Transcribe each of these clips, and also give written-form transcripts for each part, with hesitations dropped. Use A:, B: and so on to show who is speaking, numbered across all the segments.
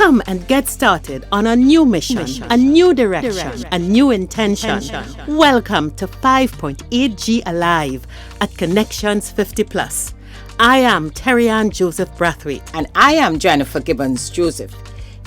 A: Come and get started on a new mission, a new direction, a new intention. Welcome to 5.8G Alive at Connections 50 Plus. I am Terry-Ann Joseph Brathwaite.
B: And I am Jennifer Gibbons Joseph,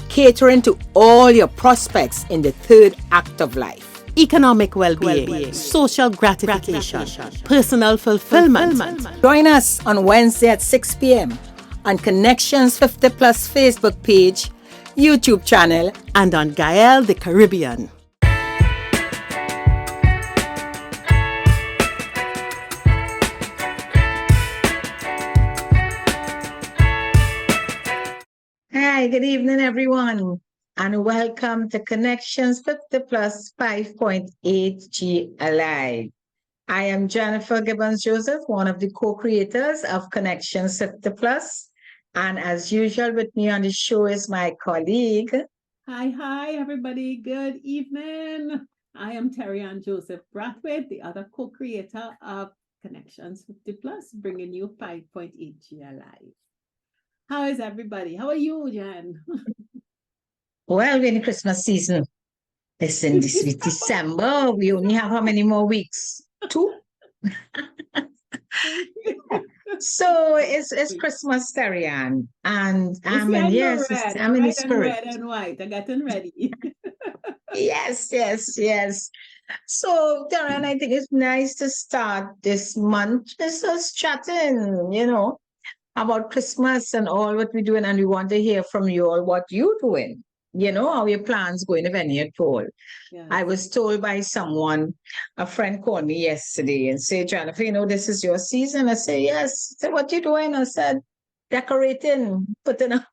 B: catering to all your prospects in the third act of life.
A: Economic well-being, social gratification, personal fulfillment.
B: Join us on Wednesday at 6 p.m. on Connections 50 Plus Facebook page, YouTube channel,
A: and on Gael the Caribbean.
C: Hi, good evening, everyone, and welcome to Connections 50 Plus 5.8G Alive. I am Jennifer Gibbons Joseph, one of the co-creators of Connections 50 Plus. And as usual, with me on the show is my colleague.
D: Hi, everybody. Good evening. I am Terry-Ann Joseph Brathwaite, the other co-creator of Connections 50 Plus, bringing you 5.8G Alive. How is everybody? How are you, Jen?
C: Well, we're in the Christmas season. Listen, this is December. We only have how many more weeks? 2? So it's Christmas, Terry-Ann, and I'm in the spirit.
D: Red and white. I'm getting ready.
C: Yes. So, Terry-Ann, I think it's nice to start this month just us chatting, about Christmas and all what we're doing, and we want to hear from you all what you're doing. How your plans going, if any at all. Yes. I was told by someone, a friend called me yesterday and said, Jennifer, this is your season. I said, yes. I said, what you doing? I said, decorating, putting up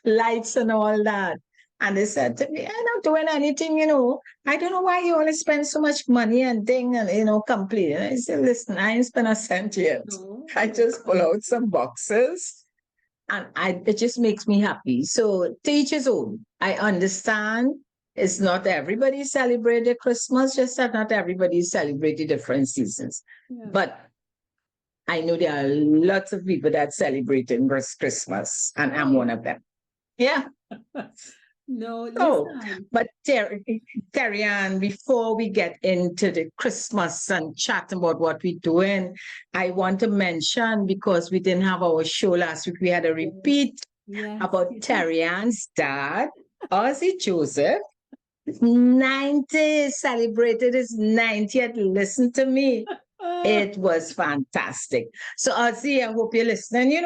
C: lights and all that. And they said to me, I'm not doing anything, I don't know why you always spend so much money and thing and complete. And I said, listen, I ain't spent a cent yet. No. I just pull out some boxes. And it just makes me happy. So to each his own. I understand it's not everybody celebrated Christmas, just that not everybody celebrated different seasons. Yeah. But I know there are lots of people that celebrate Christmas, and I'm one of them. Yeah.
D: No,
C: but Terry-Ann, before we get into the Christmas and chat about what we're doing, I want to mention, because we didn't have our show last week, we had a repeat about Terry-Ann's dad, Ozzy Joseph, 90, celebrated his 90th. Listen to me. It was fantastic. So, Ozzy, I hope you're listening,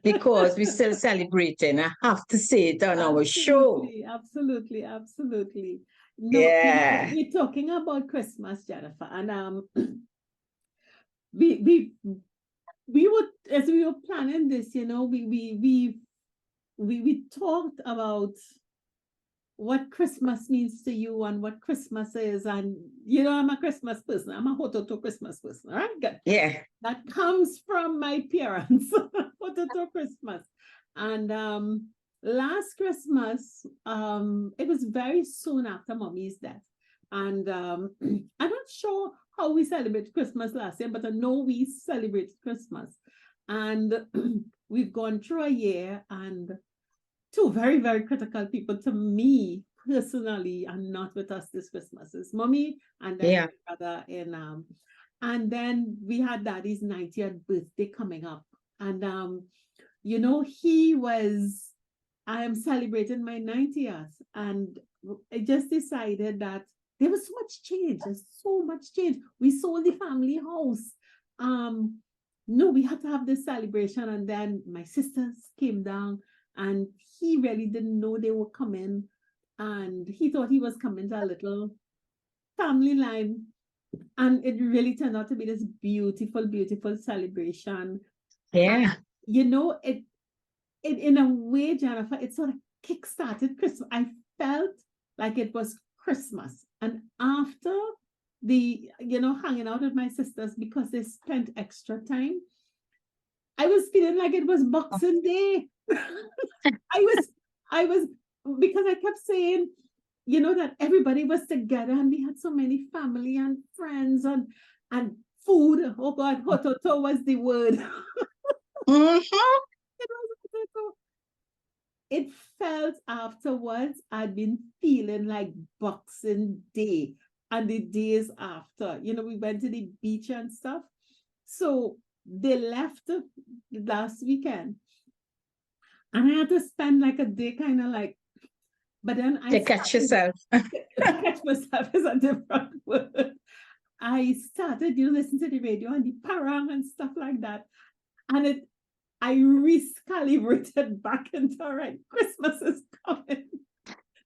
C: because we're still celebrating. I have to say it on our show.
D: Absolutely. No, yeah. We're talking about Christmas, Jennifer, and we were, as we were planning this, we talked about what Christmas means to you and what Christmas is. And, I'm a Christmas person. I'm a Hototo Christmas person, right?
C: Yeah.
D: That comes from my parents, Hototo Christmas. And last Christmas, it was very soon after Mommy's death. And I'm not sure how we celebrated Christmas last year, but I know we celebrated Christmas. And we've gone through a year, and two very, very critical people to me personally are not with us this Christmas. It's Mommy and then my brother and then we had Daddy's 90th birthday coming up. And I am celebrating my 90th, and I just decided that there was so much change. There's so much change. We sold the family house. No, we had to have this celebration, and then my sisters came down. And he really didn't know they were coming. And he thought he was coming to a little family line. And it really turned out to be this beautiful, beautiful celebration.
C: Yeah.
D: And, it in a way, Jennifer, it sort of kick-started Christmas. I felt like it was Christmas. And after the, hanging out with my sisters, because they spent extra time, I was feeling like it was Boxing Day. I was because I kept saying, that everybody was together, and we had so many family and friends and food. Oh God, hototo was the word.
C: Mm-hmm.
D: It was hototo. it felt afterwards I'd been feeling like Boxing Day and the days after. We went to the beach and stuff. So they left last weekend. And I had to spend like a day kind of like, but then
C: To catch yourself.
D: catch myself is a different word. I started, listening to the radio and the parang and stuff like that. And I recalibrated back into, all right, Christmas is coming.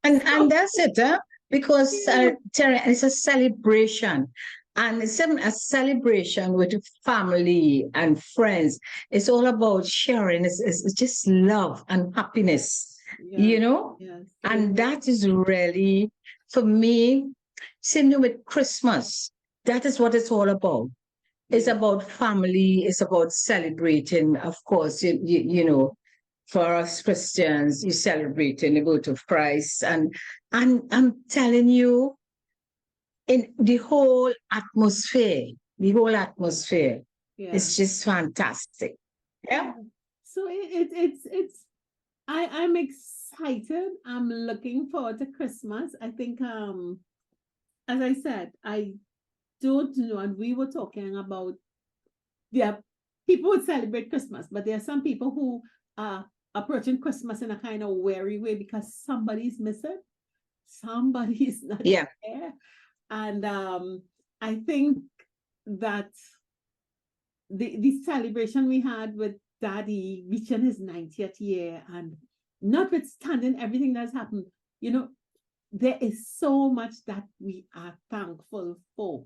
C: And that's it, huh? Because Terry, it's a celebration. And it's a celebration with family and friends. It's all about sharing. It's just love and happiness,
D: Yes.
C: And that is really, for me, same with Christmas. That is what it's all about. It's about family. It's about celebrating. Of course, for us Christians, you celebrating the birth of Christ, and I'm telling you, in the whole atmosphere, it's just fantastic. Yeah.
D: So it's I'm excited. I'm looking forward to Christmas. I think as I said, I don't know, and we were talking about people would celebrate Christmas, but there are some people who are approaching Christmas in a kind of wary way because somebody's missing, somebody's not there. And I think that the celebration we had with Daddy reaching his 90th year, and notwithstanding everything that's happened, there is so much that we are thankful for.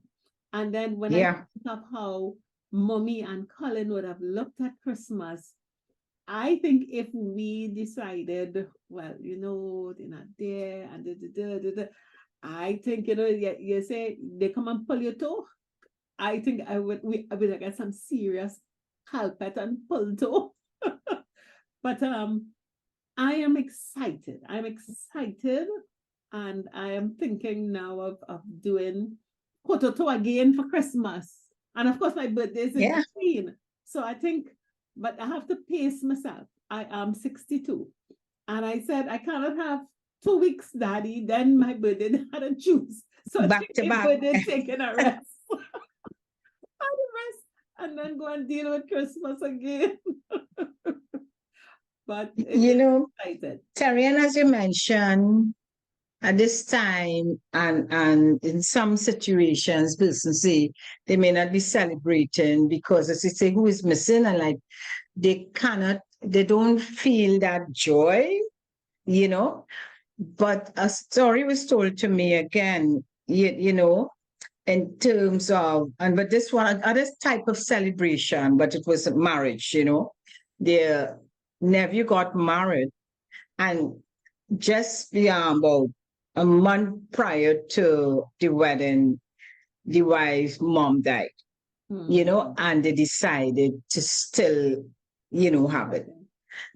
D: And then when I think of how Mommy and Colin would have looked at Christmas, I think if we decided, well, they're not there, and I think, you say they come and pull your toe, I think I would get some serious carpet and pull toe. But I am excited. And I am thinking now of doing Kototo again for Christmas. And of course, my birthday is in between. So I think, but I have to pace myself. I am 62. And I said, I cannot have 2 weeks, Daddy, then my birthday, then I had to choose. So
C: back to back.
D: Birthday, taking a rest. And then go and deal with Christmas again. But excited.
C: Terry, and as you mentioned, at this time and in some situations, businesses, they may not be celebrating because, as you say, who is missing, and like they don't feel that joy, But a story was told to me again, in terms of, but this one, other type of celebration, but it was a marriage, Their nephew got married, and just about a month prior to the wedding, the wife's mom died, and they decided to still, have it.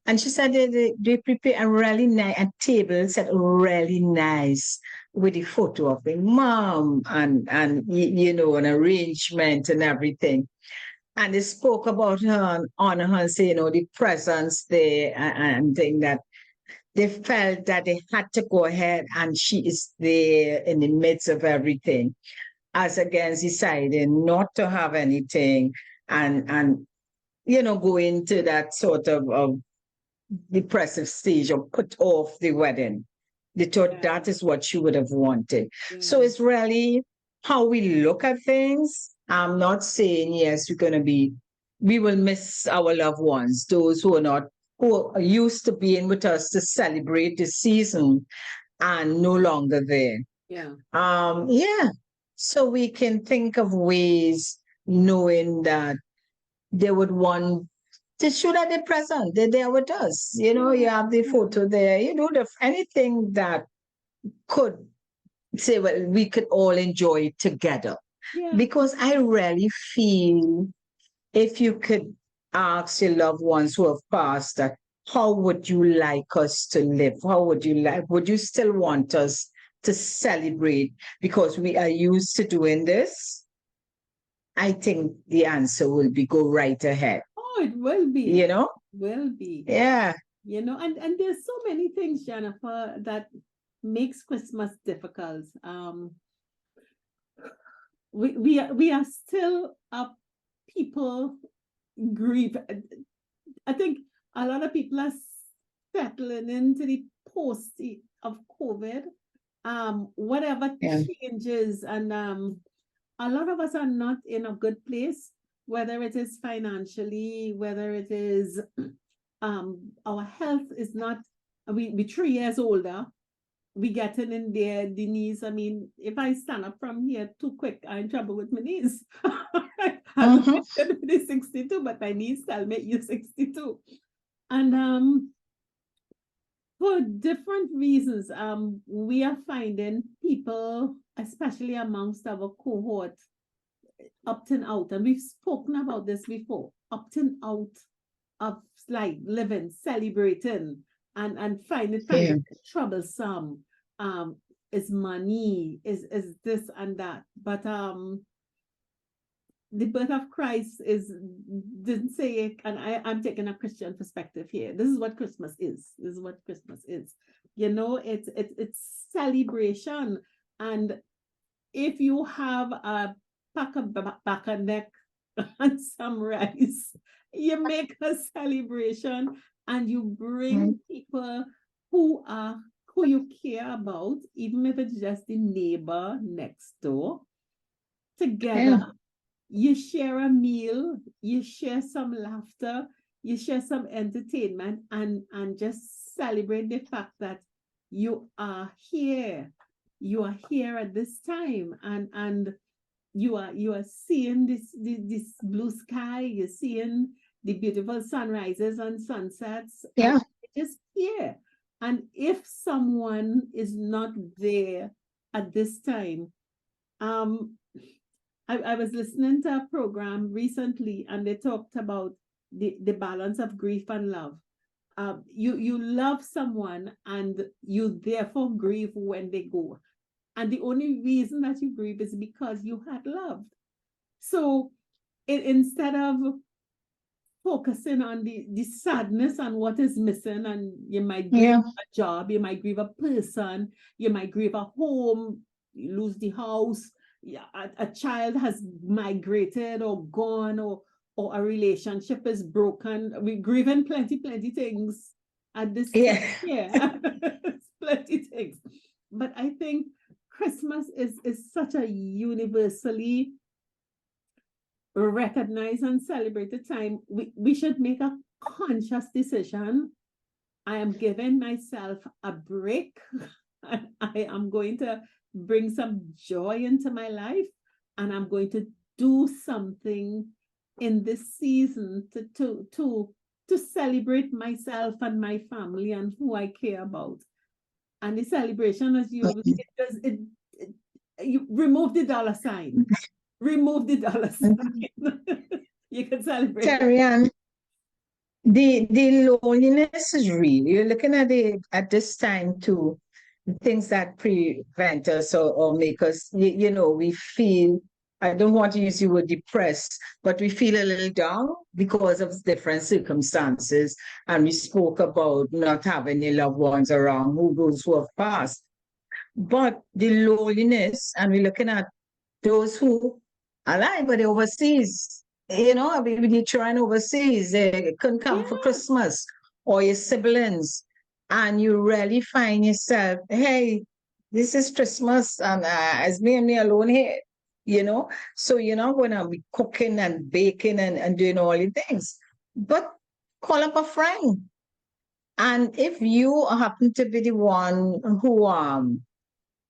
C: And she said they prepare a really nice, a table set really nice with the photo of the mom and an arrangement and everything. And they spoke about her and honor her and say, the presence there and thing that they felt that they had to go ahead, and she is there in the midst of everything, as against deciding not to have anything and go into that sort of depressive stage or put off the wedding. They thought that is what she would have wanted. So it's really how we look at things. I'm not saying, yes, we will miss our loved ones, those who are used to being with us to celebrate the season and no longer there. So we can think of ways, knowing that they would want to show that they're present, they're there with us. You have the photo there, anything that could say, well, we could all enjoy it together. Because I really feel if you could ask your loved ones who have passed that, how would you like us to live? Would you still want us to celebrate because we are used to doing this? I think the answer will be go right ahead.
D: Oh, it will be.
C: Will
D: be.
C: Yeah.
D: You know, and there's so many things, Jennifer, that makes Christmas difficult. We are still people grieve. I think a lot of people are settling into the post of COVID. Whatever
C: Yeah.
D: changes, and a lot of us are not in a good place, whether it is financially, whether it is our health is not. We 3 years older. We getting in there, the knees. I mean, if I stand up from here too quick, I'm in trouble with my knees. I'm
C: Mhm.
D: 62, but my knees tell me you're 62. And for different reasons, we are finding people, especially amongst our cohort, opting out. And we've spoken about this before, opting out of like living, celebrating, and finding
C: Yeah.
D: it troublesome. Um, is money, is this and that. But the birth of Christ is didn't say it, and I'm taking a Christian perspective here. This is what Christmas is. This is what Christmas is. You know, it's celebration. And if you have a pack of back and neck and some rice, you make a celebration and you bring
C: Mm.
D: people who are who you care about, even if it's just the neighbor next door,
C: Yeah.
D: together. You share a meal, you share some laughter, you share some entertainment, and just celebrate the fact that you are here. You are here at this time, and you are seeing this blue sky, you're seeing the beautiful sunrises and sunsets, and
C: Yeah.
D: you're just here. And if someone is not there at this time, um I was listening to a program recently, and they talked about the balance of grief and love. You love someone and you therefore grieve when they go. And the only reason that you grieve is because you had loved. So instead of focusing on the sadness and what is missing, and you might grieve
C: Yeah.
D: a job, you might grieve a person, you might grieve a home, you lose the house, yeah, a child has migrated or gone, or a relationship is broken. We grieving plenty things at this time.
C: Yeah.
D: Yeah, plenty things. But I think Christmas is such a universally recognize and celebrate the time. We should make a conscious decision. I am giving myself a break. I am going to bring some joy into my life, and I'm going to do something in this season to celebrate myself and my family and who I care about. And the celebration, as you it does it you remove the dollar sign. Remove the dollar sign. You can celebrate.
C: Terry Ann, the loneliness is real. You're looking at it at this time too. Things that prevent us or make us, we feel, I don't want to use the word depressed, but we feel a little down because of different circumstances. And we spoke about not having any loved ones around, those who have passed. But the loneliness, and we're looking at those who are alive, but they're overseas. I mean, when you're trying overseas, they couldn't come for
D: Yeah.
C: Christmas, or your siblings, and you really find yourself, hey, this is Christmas, and it's me and me alone here, So you're not going to be cooking and baking and doing all the things, but call up a friend. And if you happen to be the one who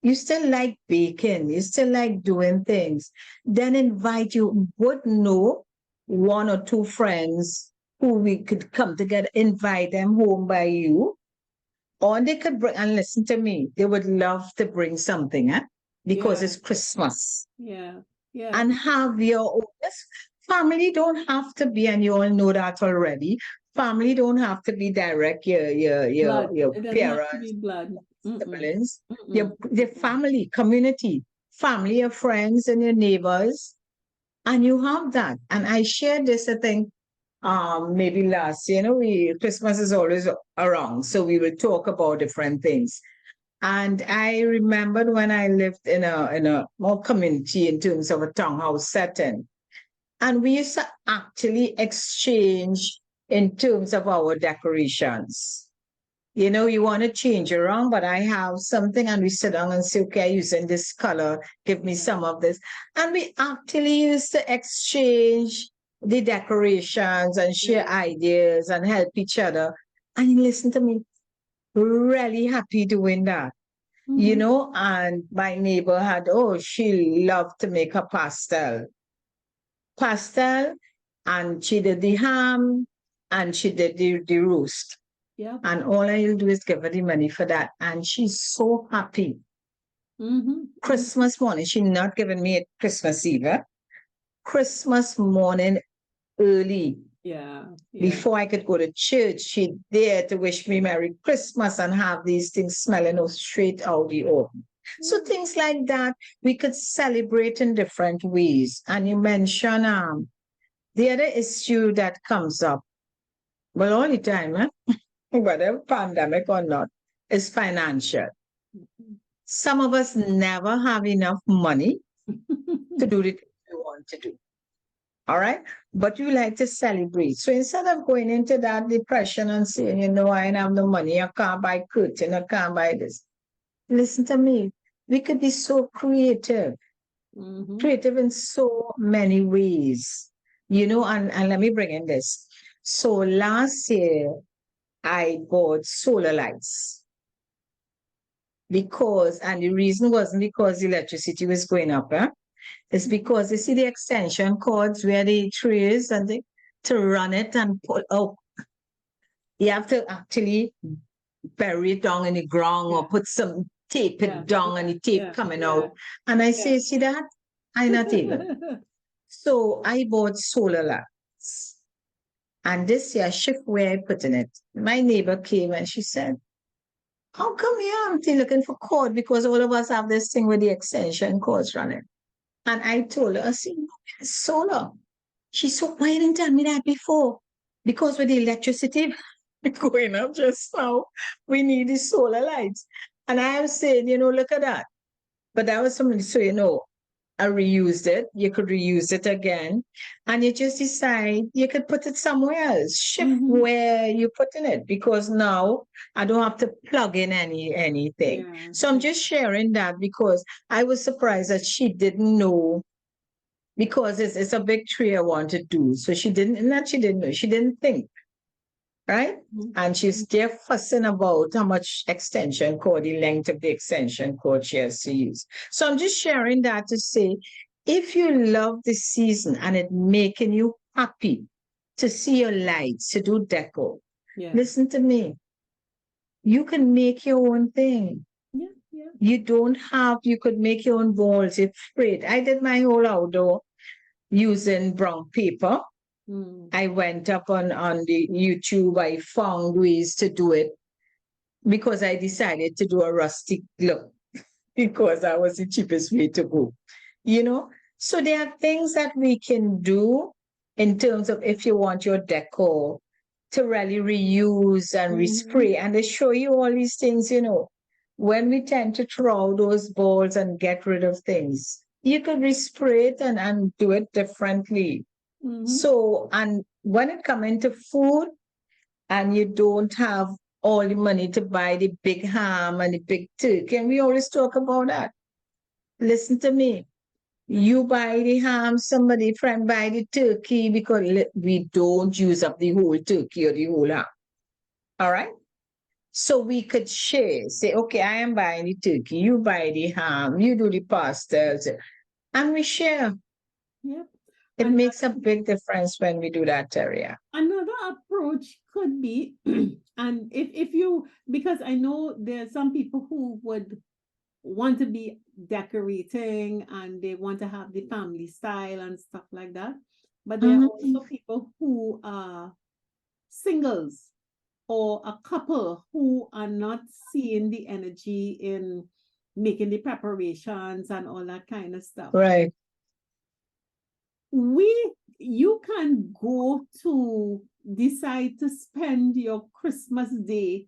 C: you still like baking, you still like doing things, then invite, you would know one or two friends who we could come together, invite them home by you, or they could bring, and listen to me, they would love to bring something, because
D: Yeah.
C: it's Christmas.
D: Yeah. Yeah.
C: And have your own. Family don't have to be, and you all know that already. Family don't have to be direct,
D: Blood.
C: your
D: It doesn't have to
C: parents,
D: be blood. Mm-mm.
C: siblings,
D: Mm-mm.
C: your family, community, family, your friends, and your neighbors. And you have that. And I share this, I think, maybe last year, Christmas is always around, so we will talk about different things. And I remembered when I lived in a more community in terms of a townhouse setting, and we used to actually exchange in terms of our decorations. You want to change around, but I have something, and we sit down and say, okay, using this color, give me some of this. And we actually used to exchange the decorations and share ideas and help each other. And listen to me, really happy doing that. And my neighbor she loved to make a pastel, and she did the ham, and she did the roast.
D: Yeah.
C: And all I'll do is give her the money for that. And she's so happy. Christmas morning, she's not giving me a Christmas Eve. Christmas morning early.
D: Yeah.
C: Before I could go to church, she there to wish me Merry Christmas and have these things smelling straight out the oven. So things like that, we could celebrate in different ways. And you mentioned the other issue that comes up, well, all the time, whether pandemic or not, is financial. Some of us never have enough money to do the things we want to do. All right? But you like to celebrate. So instead of going into that depression and saying, I don't have no money, I can't buy curtain, I can't buy this. Listen to me. We could be so creative. Creative in so many ways. And let me bring in this. So last year, I bought solar lights. And the reason wasn't because the electricity was going up, it's because you see the extension cords where the tree is, and to run it and pull out, you have to actually bury it down in the ground or put some tape it down and the tape coming out. And I say, see that? I'm not able. So I bought solar lights. And this year, shift where I put in it. My neighbor came and she said, how come I'm still looking for cord? Because all of us have this thing with the extension cords running. And I told her, I said, no, it's solar. She said, why didn't you tell me that before? Because with the electricity going up just now, we need the solar lights. And I was saying, look at that. But that was something, so I reused it. You could reuse it again. And you just decide you could put it somewhere else. Shift where you're putting it. Because now I don't have to plug in anything.
D: Yeah.
C: So I'm just sharing that because I was surprised that she didn't know, because it's a big tree I want to do. So she didn't know. She didn't think. Right? And she's there fussing about how much extension cord, the length of the extension cord she has to use. So I'm just sharing that to say, if you love the season and it making you happy to see your lights, to do deco, listen to me. You can make your own thing. You could make your own walls. It's great. I did my whole outdoor using brown paper. I went up on the YouTube. I found ways to do it because I decided to do a rustic look because that was the cheapest way to go. So there are things that we can do in terms of if you want your decor to really reuse and respray. And they show you all these things, when we tend to throw those balls and get rid of things, you could respray it and do it differently. So, and when it comes into food and you don't have all the money to buy the big ham and the big turkey, and we always talk about that. Listen to me. You buy the ham, somebody friend buy the turkey, because we don't use up the whole turkey or the whole ham. All right? So we could share, say, okay, I am buying the turkey, you buy the ham, you do the pastels, and we share.
D: Yep.
C: It makes a big difference when we do that, Terria.
D: Another approach could be, and if you, because I know there's some people who would want to be decorating and they want to have the family style and stuff like that. But there are also people who are singles or a couple who are not seeing the energy in making the preparations and all that kind of stuff.
C: Right.
D: you can go to decide to spend your Christmas day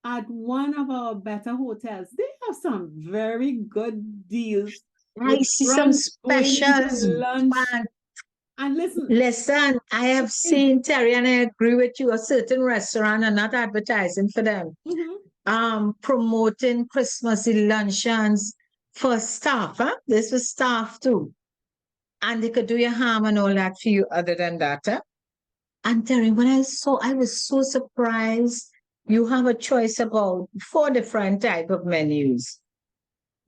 D: at one of our better hotels. They have some very good deals
C: I
D: with
C: see some
D: brunch going into
C: specials.
D: lunch.
C: Man,
D: And listen,
C: listen, I have seen, Terry, and I agree with you, a certain restaurant, and not advertising for them, promoting Christmassy luncheons for staff. Huh? This was staff too. And they could do your ham and all that for you other than that. Huh? And Terry, when I saw, I was so surprised. You have a choice about 4 different type of menus.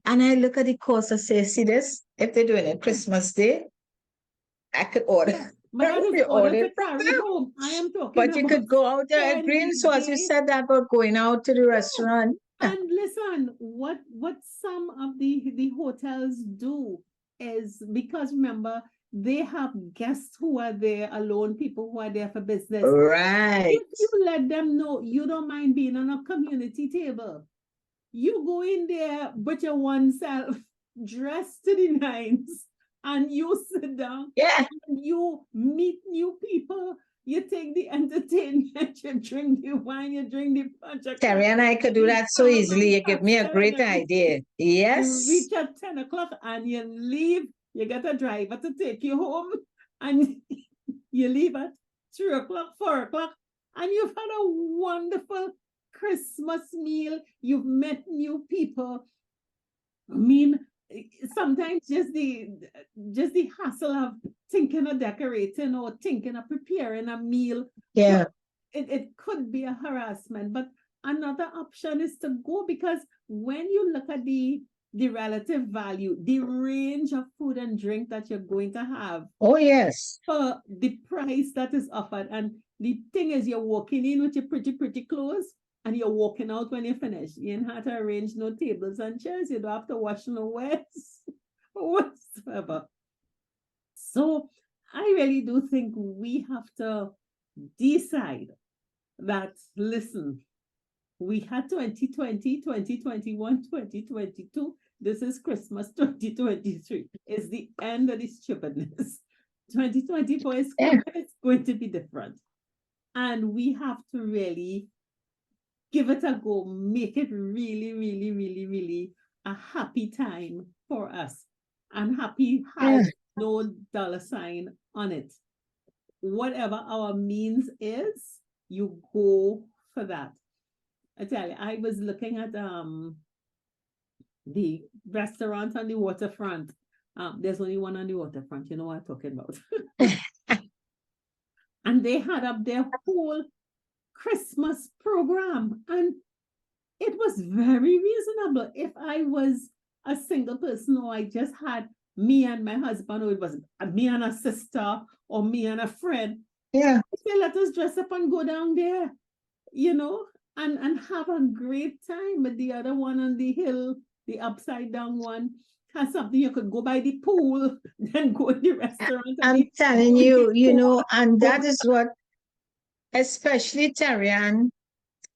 C: And I look at the cost and say, see this? If they're doing it Christmas Day, I could order.
D: but that is
C: You
D: order
C: order
D: to
C: it from
D: carry
C: them.
D: home. I am talking
C: But you
D: about
C: could go out there at
D: spending
C: green. So as you
D: day.
C: said that about going out to the restaurant.
D: And listen, what some of the hotels do is, because remember, they have guests who are there alone, people who are there for business.
C: Right.
D: If you let them know you don't mind being on a community table, you go in there but your oneself dressed to the nines, and you sit down,
C: Yeah.
D: and you meet new people. You take the entertainment, you drink the wine, you drink the punch.
C: Terry and I could do that so easily. You give me a great idea. Yes.
D: You reach at 10 o'clock and you leave. You get a driver to take you home, and you leave at 3 o'clock, 4 o'clock, and you've had a wonderful Christmas meal. You've met new people. I mean, sometimes just the hassle of thinking of decorating or thinking of preparing a meal,
C: Yeah.
D: it could be a harassment. But another option is to go, because when you look at the relative value, the range of food and drink that you're going to have
C: Oh, yes.
D: for the price that is offered, and the thing is, you're walking in with your pretty clothes, and you're walking out when you finish. You ain't had to arrange no tables and chairs. You don't have to wash no wares whatsoever. So I really do think we have to decide that, listen, we had 2020, 2021, 2022. This is Christmas 2023. It's the end of this stupidness. 2024 is it's going to be different. And we have to really give it a go, make it really a happy time for us. And happy has no dollar sign on it. Whatever our means is, you go for that. I tell you, I was looking at the restaurant on the waterfront. There's only one on the waterfront, you know what I'm talking about. And they had up their whole Christmas program, and it was very reasonable. If I was a single person, or I just had me and my husband, or it was me and a sister, or me and a friend,
C: yeah,
D: they let us dress up and go down there, you know, and have a great time. But the other one on the hill, the upside down one, has something you could go by the pool, then go to the restaurant.
C: I'm telling you, you know, and that is what, especially Tarian,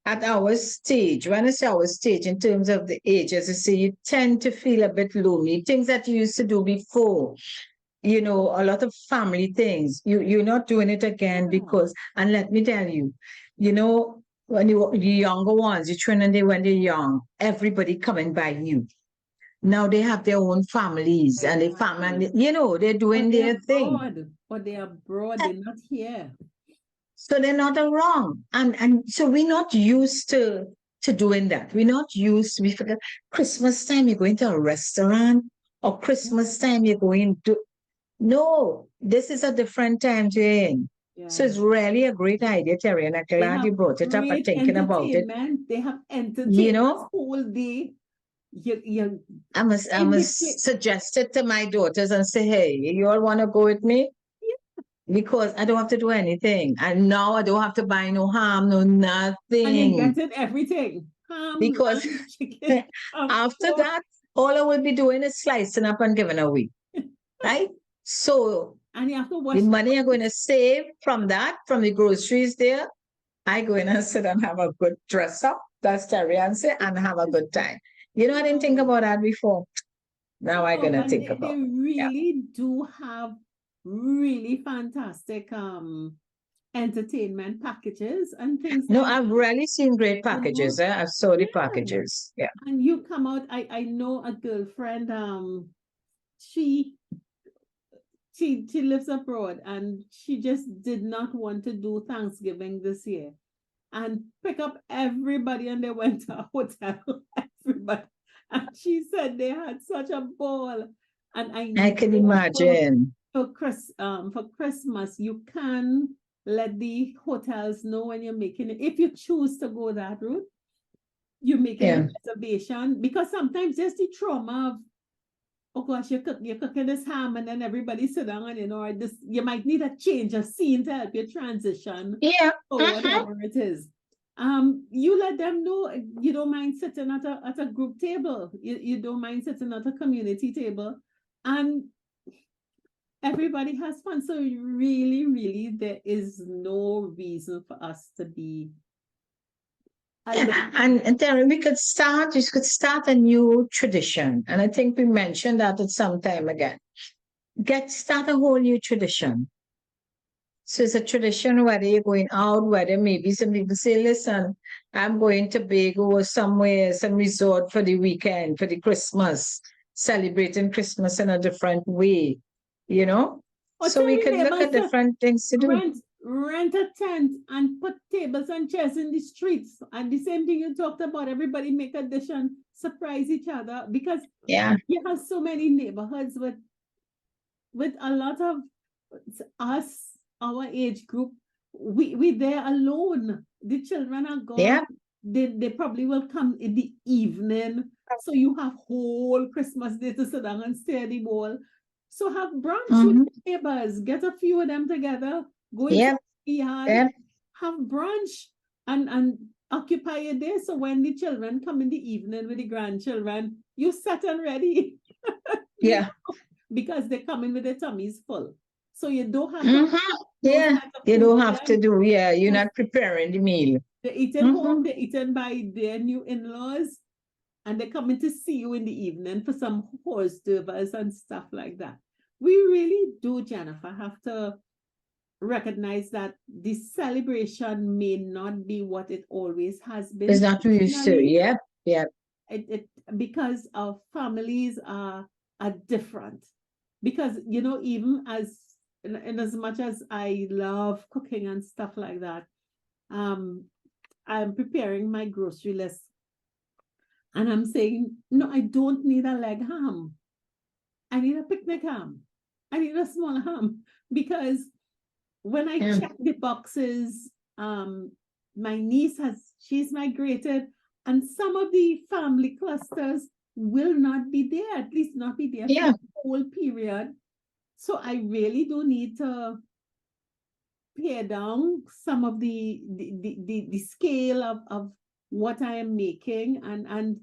C: at our stage, when I say our stage in terms of the age, as I say, you tend to feel a bit lonely. Things that you used to do before, you know, a lot of family things, you're not doing it again because, and let me tell you, you know, when the younger ones, the children, when they're young, everybody coming by you. Now they have their own families and the family, you know, they're doing their thing.
D: But they are abroad, they're not here.
C: So they're not around. And so we're not used to doing that. We're not used to, we forget Christmas time, you're going to a restaurant, or Christmas time, you're going to, no, this is a different time to in. Yeah. So it's really a great idea, Terry, and I'm glad you brought it up and thinking about it.
D: They have entertainment,
C: you know,
D: whole day.
C: I must suggest it to my daughters and say, hey, you all want to go with me? Yeah. Because I don't have to do anything. And now I don't have to buy no ham, no nothing.
D: And you get everything. Ham,
C: because
D: chicken,
C: after that, all I will be doing is slicing up and giving away. Right? So
D: and you have to wash
C: the money I'm going to save from that, from the groceries there, I go in and sit and have a good dress up. That's Terry answer, and have a good time. You know, I didn't think about that before. Now I'm going to think about it.
D: They really do have really fantastic entertainment packages and things
C: No,
D: like
C: I've really seen great
D: that.
C: packages. I've saw the
D: Yeah.
C: packages. Yeah.
D: And you come out, I know a girlfriend, she she lives abroad and she just did not want to do Thanksgiving this year and pick up everybody and they went to a hotel. Everybody. And she said they had such a ball. And I
C: I can
D: know
C: imagine.
D: for Christmas, you can let the hotels know when you're making it. If you choose to go that route, you're making a
C: Yeah.
D: reservation because sometimes there's the trauma of, oh gosh, you're cooking this ham and then everybody sit down and this you might need a change of scene to help you transition
C: Yeah.
D: or whatever it is. You let them know you don't mind sitting at a group table. You don't mind sitting at a community table. And everybody has fun. So really, really, there is no reason for us to be alone.
C: And then we could start a new tradition. And I think we mentioned that at some time again. Start a whole new tradition. So it's a tradition whether you're going out, whether maybe some people say, listen, I'm going to Bago or somewhere, some resort for the weekend, for the Christmas, celebrating Christmas in a different way, you know?
D: Or
C: So
D: tell
C: we
D: your
C: could look at
D: neighbors to
C: different things to do.
D: rent a tent and put tables and chairs in the streets. And the same thing you talked about, everybody make a dish and surprise each other because
C: Yeah.
D: you have so many neighborhoods with a lot of us, our age group, we there alone. The children are gone.
C: Yeah.
D: They probably will come in the evening. So you have whole Christmas day to sit down and stare at the wall. So have brunch with neighbors. Get a few of them together. Go into the yard.
C: Yeah.
D: Have brunch and occupy your day. So when the children come in the evening with the grandchildren, you set and ready.
C: Yeah.
D: Because they come in with their tummies full. So you don't have to
C: Yeah. You don't have to do, you're not preparing the meal.
D: They eat at home, they're eaten by their new in-laws, and they're coming to see you in the evening for some horse service and stuff like that. We really do, Jennifer, have to recognize that the celebration may not be what it always has been.
C: It's not used to. Yeah. Yeah.
D: Because our families are different. Because even in as much as I love cooking and stuff like that, I'm preparing my grocery list and I'm saying, no, I don't need a leg ham. I need a picnic ham. I need a small ham because when I check the boxes, my niece she's migrated and some of the family clusters will not be there, at least not be there for the whole period. So I really do need to pare down some of the scale of what I am making. And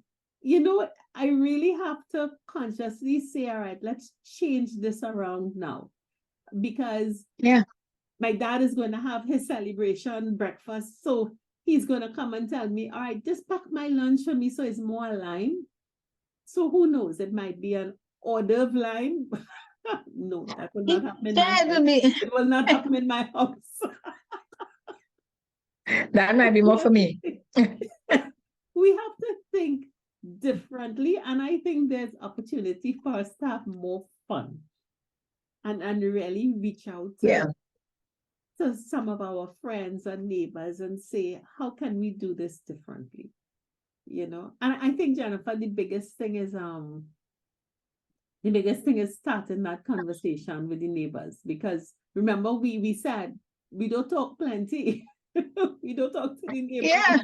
D: I really have to consciously say, all right, let's change this around now. Because my dad is going to have his celebration breakfast. So he's going to come and tell me, all right, just pack my lunch for me so it's more aligned. So who knows? It might be an hors d'oeuvre line. No, that will not happen in my house. It will not happen in my house.
C: That might be more for me.
D: We have to think differently. And I think there's opportunity for us to have more fun and really reach out to some of our friends and neighbors and say, how can we do this differently? And I think, Jennifer, the biggest thing is starting that conversation with the neighbors, because remember we said we don't talk plenty. We don't talk to the neighbors.
C: Yeah.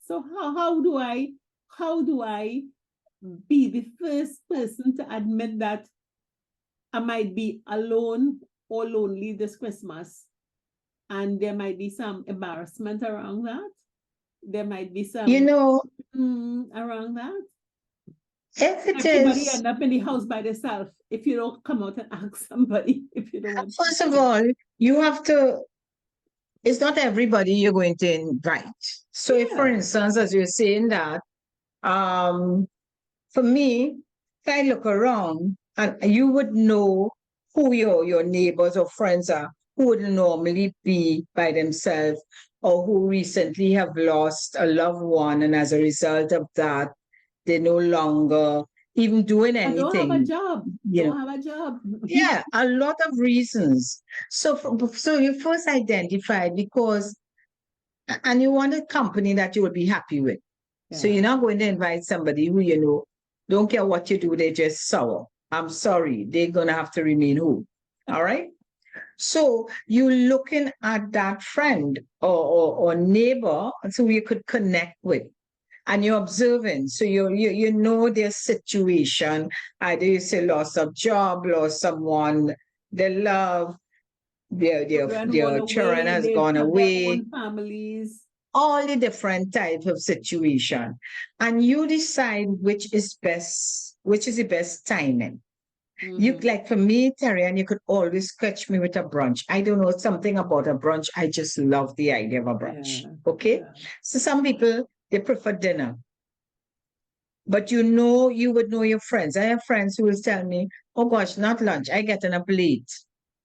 D: So how do I be the first person to admit that I might be alone or lonely this Christmas, and there might be some embarrassment around that. There might be some around that.
C: If it
D: Everybody
C: is,
D: end up in the house by themselves if you don't come out and ask somebody if you don't want.
C: First of all, you have to. It's not everybody you're going to invite. So, if, for instance, as you're saying that, for me, if I look around, and you would know who your neighbors or friends are, who would normally be by themselves, or who recently have lost a loved one, and as a result of that, they're no longer even doing
D: I don't have a
C: anything.
D: job.
C: You know,
D: Don't have a job.
C: yeah, a lot of reasons. So, so you first identify because, and you want a company that you will be happy with. So
D: Yeah.
C: you're not going to invite somebody who don't care what you do, they're just sour. I'm sorry, they're gonna have to remain who. All right. So you're looking at that friend or neighbor, so you could connect with, and you're observing. So you know their situation. Either you say loss of job, lost someone they love,
D: Children run
C: their children
D: away,
C: has
D: they
C: gone
D: have their
C: away,
D: own families.
C: all the different type of situation, and you decide which is best, which is the best timing. You
D: Mhm.
C: like for me, Terry, and you could always catch me with a brunch. I don't know something about a brunch. I just love the idea of a brunch.
D: Yeah.
C: Okay,
D: Yeah.
C: so some people they prefer dinner, but you know you would know your friends. I have friends who will tell me, "Oh gosh, not lunch. I get up late.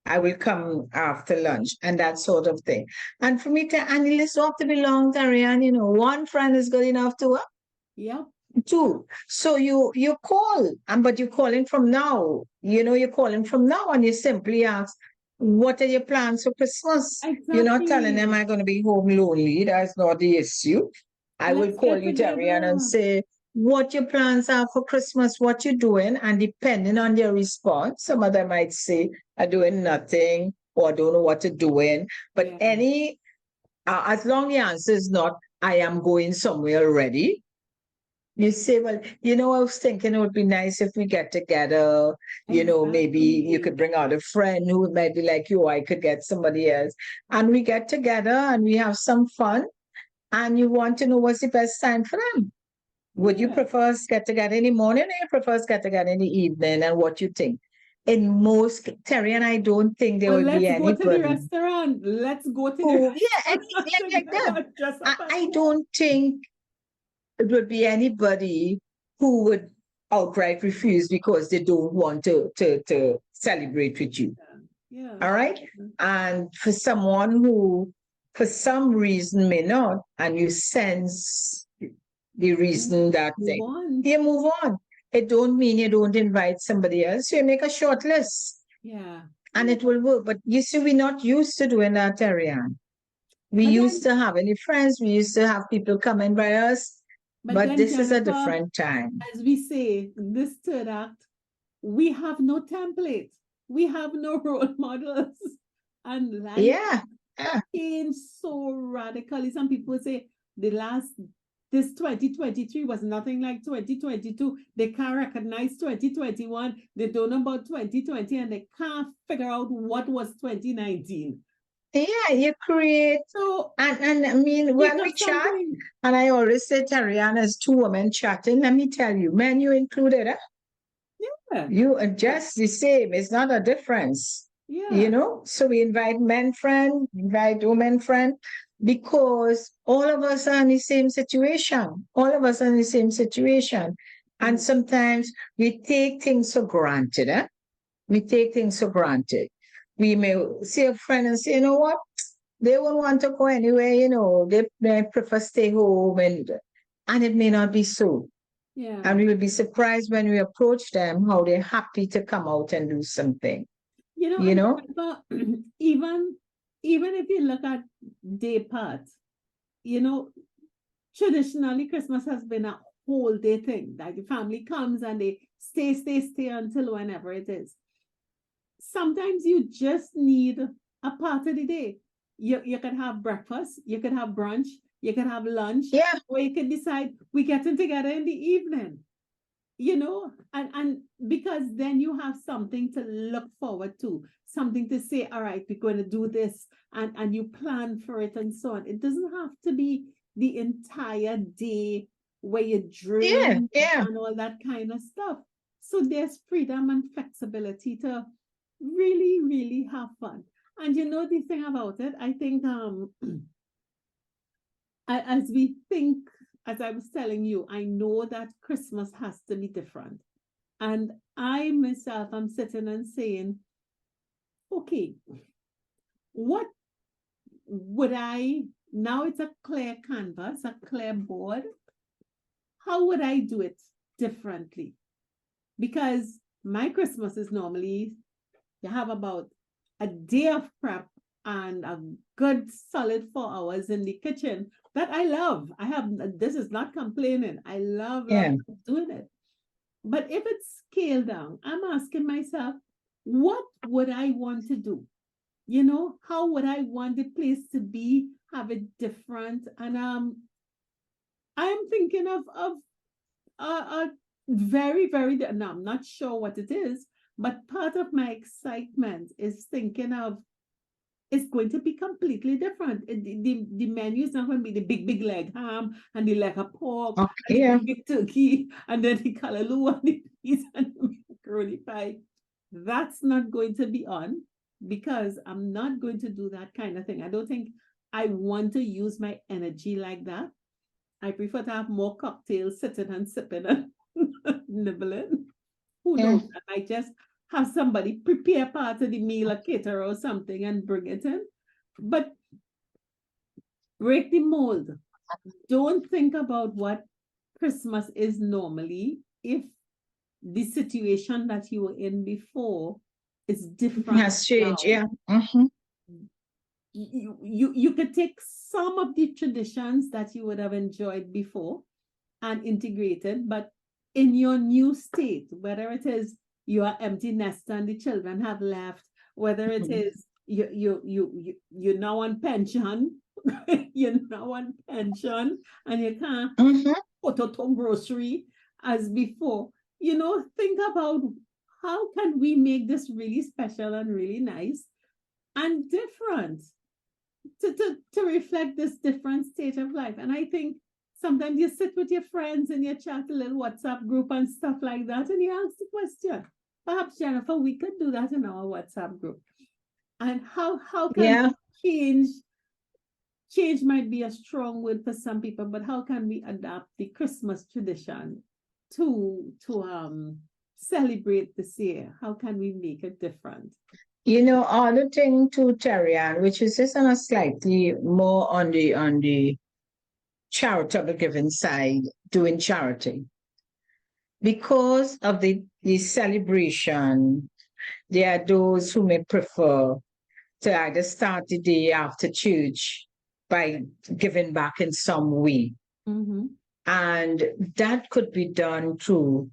C: I will come after lunch," and that sort of thing. And for me to and the list have to be long, Terry, and one friend is good enough to
D: Yep.
C: too. So you call, and but you're calling from now. You're calling from now, and you simply ask, "What are your plans for Christmas?" You're not telling
D: Exactly.
C: them I'm going to be home lonely. That's not the issue. I will
D: Let's
C: call
D: get
C: you, Darian, and
D: together.
C: say what your plans are for Christmas, what you're doing, and depending on their response, some of them might say, "I'm doing nothing," or "I don't know what to doing." But
D: Yeah.
C: as long the answer is not, "I am going somewhere already," you say, "Well, I was thinking it would be nice if we get together. Maybe you
D: Exactly.
C: could bring out a friend who might be like you, I could get somebody else. And we get together and we have some fun. And you want to know what's the best time for them. Would you
D: Yeah.
C: prefer us get together in the morning, or you prefer us get together in the evening, and what you think?" In most, Terry, and I don't think there
D: Well,
C: would be
D: let's go to the
C: anybody
D: restaurant. Let's go to the
C: who, yeah,
D: restaurant
C: like that.
D: together. Dress
C: I,
D: up as
C: I
D: one.
C: don't think it would be anybody who would outright refuse because they don't want to celebrate with you.
D: Yeah.
C: All right. And for someone who, for some reason, may not, and you sense the reason that
D: Move
C: they,
D: on.
C: you move on. It don't mean you don't invite somebody else. You make a short list
D: Yeah.
C: and
D: Yeah.
C: it will work. But you see, we're not used to doing that, Ariane. We
D: But
C: used
D: then,
C: to have any friends. We used to have people coming by us.
D: but
C: But
D: then,
C: this is a
D: Jennifer,
C: different time.
D: as we say, this third act, we have no template. We have no role models. And life
C: Yeah. Yeah.
D: changed so radically. Some people say this 2023 was nothing like 2022. They can't recognize 2021. They don't know about 2020 and they can't figure out what was 2019.
C: Yeah, you create,
D: So
C: and I mean,
D: pick
C: when
D: up
C: we chat,
D: something.
C: and I always say, Tariana, as two women chatting, let me tell you, men, you included, huh?
D: Yeah.
C: You are
D: Yeah.
C: just the same. It's not a difference,
D: Yeah.
C: So we invite men friend, invite women friend, because all of us are in the same situation. All of us are in the same situation. And
D: Mhm.
C: sometimes we take things for granted, eh? We take things for granted. We may see a friend and say, "You know what? They won't want to go anywhere, they prefer stay home," and it may not be so.
D: Yeah.
C: And we will be surprised when we approach them how they're happy to come out and do something. You
D: And
C: know?
D: Jennifer, even if you look at day parts, you know, traditionally Christmas has been a whole day thing. Like the family comes and they stay until whenever it is. Sometimes you just need a part of the day. You can have breakfast, you can have brunch, you can have lunch,
C: Yeah,
D: or you can decide we're getting together in the evening. And because then you have something to look forward to, something to say, all right, we're going to do this, and you plan for it and so on. It doesn't have to be the entire day where you
C: yeah,
D: drink
C: yeah.
D: and all that kind of stuff. So there's freedom and flexibility to really, really have fun. And the thing about it, I think as we think, as I was telling you, I know that Christmas has to be different. And I myself, I'm sitting and saying, okay, what would I, now it's a clear canvas, a clear board. How would I do it differently? Because my Christmas is normally, you have about a day of prep and a good solid 4 hours in the kitchen that I love. This is not complaining. I love doing it. But if it's scaled down, I'm asking myself, what would I want to do? You know, how would I want the place to be, have it different? And I'm thinking of a very, very, now I'm not sure what it is, but part of my excitement is thinking of it's going to be completely different. The menu is not going to be the big leg ham and the leg of pork and the big turkey and then the callaloo and the peas and the macaroni pie. That's not going to be on because I'm not going to do that kind of thing. I don't think I want to use my energy like that. I prefer to have more cocktails sitting and sipping and nibbling. Who knows? I might just have somebody prepare part of the meal, a caterer or something, and bring it in. But break the mold. Don't think about what Christmas is normally if the situation that you were in before is different.
C: Has changed,
D: now. You could take some of the traditions that you would have enjoyed before and integrated, but in your new state, whether it is you are empty nester and the children have left, whether it is you're now on pension, you're now on pension and you can't put out on grocery as before. You know, think about how can we make this really special and really nice and different to reflect this different state of life. And I think sometimes you sit with your friends and you chat a little WhatsApp group and stuff like that, and you ask the question. Perhaps, Jennifer, we could do that in our WhatsApp group. And how can we change might be a strong word for some people, but how can we adapt the Christmas tradition to celebrate this year? How can we make it different?
C: You know, other thing too, Terry-Ann, which is just on a slightly more on the charitable giving side, doing charity. Because of the celebration, there are those who may prefer to either start the day after church by giving back in some way. And that could be done through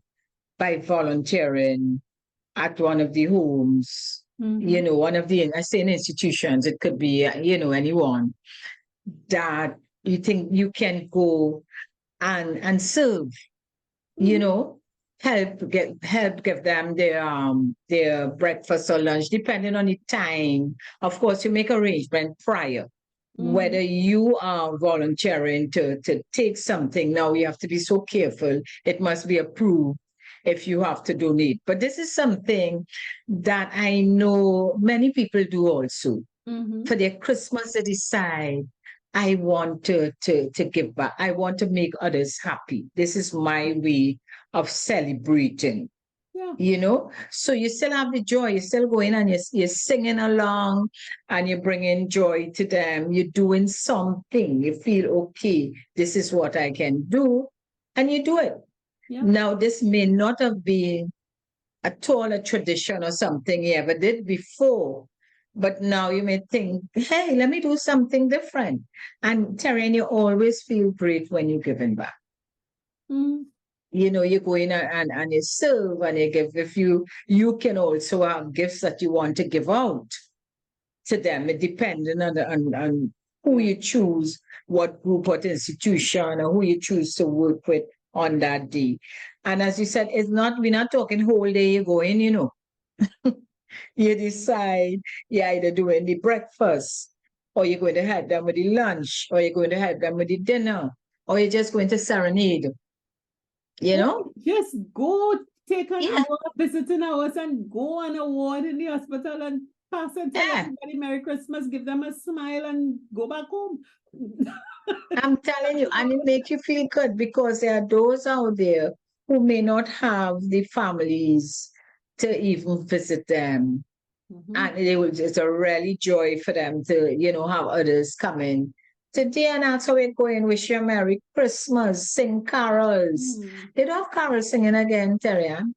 C: by volunteering at one of the homes, you know, one of the, I say institutions, it could be, you know, anyone that you think you can go and serve, you know, help give them their breakfast or lunch, depending on the time. Of course, you make arrangement prior. Whether you are volunteering to take something, now you have to be so careful. It must be approved if you have to donate. But this is something that I know many people do also. For their Christmas, they decide, I want to give back. I want to make others happy. This is my way of celebrating. You know, so you still have the joy. You're still going and you're singing along and you're bringing joy to them. You're doing something. You feel, okay, this is what I can do. And you do it. Now, this may not have been at all a tradition or something you ever did before. But now you may think, hey, let me do something different. And Terry, you always feel great when you're giving back. You know, you go in and you serve and you give. If you can also have gifts that you want to give out to them, depending on who you choose, what group, what institution, or who you choose to work with on that day. And as you said, we're not talking whole day you go in, you know. You decide you're either doing the breakfast, or you're going to help them with the lunch, or you're going to help them with the dinner, or you're just going to serenade. You know?
D: Just go take an hour visiting hours and go on a ward in the hospital and pass and tell everybody Merry Christmas, give them a smile and go back home.
C: I'm telling you, and it makes you feel good because there are those out there who may not have the families to even visit them. And it's a really joy for them to, have others come in today. And that's how we're going. Wish you a Merry Christmas, sing carols. They don't have carol singing again, Terrian.